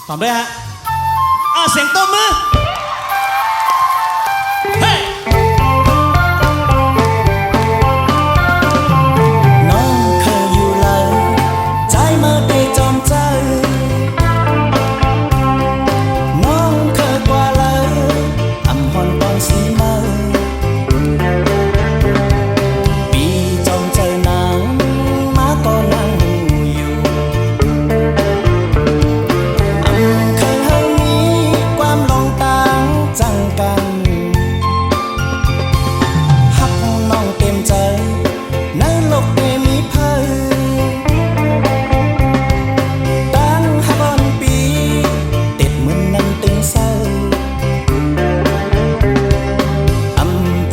ตอบด้วยฮะเสียงตบมือเฮ้น้องเคยอยู่เลยใจเมื่อได้จอมใจน้องเคยกว่าเลยอำหอนตอนสีมาปีจอมใจนางมาก็นั่งอยู่เคยเฮามีความลองต่างจังกันฮักน้องเต็มใจในโลกได้มีเพิ่นตั้งฮักอ่อนปีติดเหมือนนั้นตึงเศร้า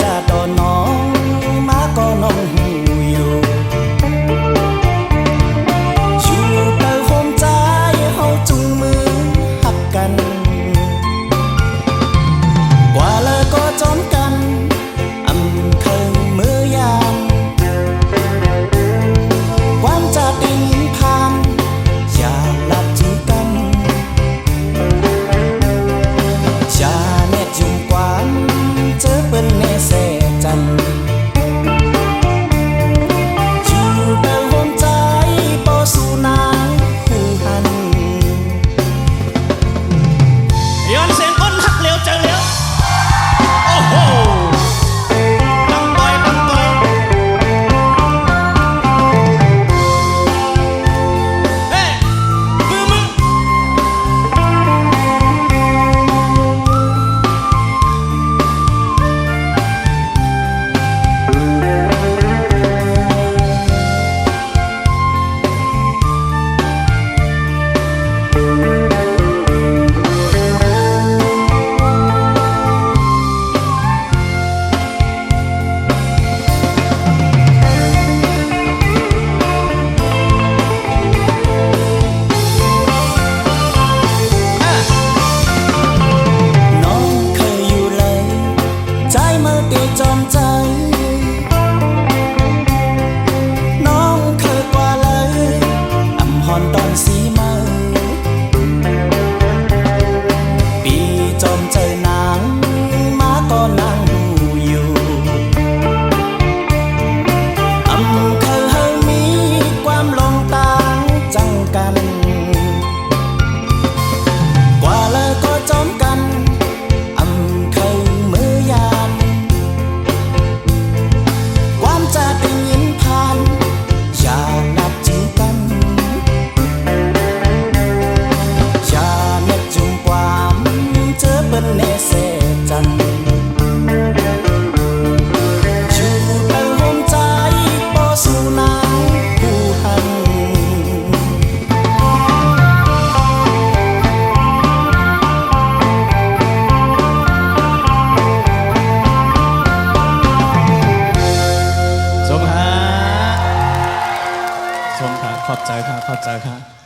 จะดอนน้องมาก็น้องหูอยู่อยู่เติมโฮมใจเฮาจุงมือฮักกันกว่าเลยก็จอมกันเคยมือยามความจะได้ยินผ่านอย่าหลับถึงกันอย่าเน็ตยุ่งกว่าเจอเปิ้นแน่แสจันอยู่เติมโฮมใจปอสู่นางคู่หันย้อนเสียงคนหักเหลียวเจอเหลียวโอ้โหปังต่อยปังต่อยเฮ้มือน้องเคยอยู่เลยใจเมื่อได้จอมใจน้องเคยกว่าเลยอำหอนตอนสีมาปีจอมใจนางมาก็นั่งหูอยู่เคยเฮามีความลงต่างจังกันกว่าเลยก็จอมกันเคยมือยามความจะได้ยินผ่านอย่านับจึงกันอย่าเน็ตจุงความเจอเปิ้นแน่เสจันอยู่เติมโฮมใจปอสู่นางผู้หันสมฮะขอบใจครับขอบใจครับ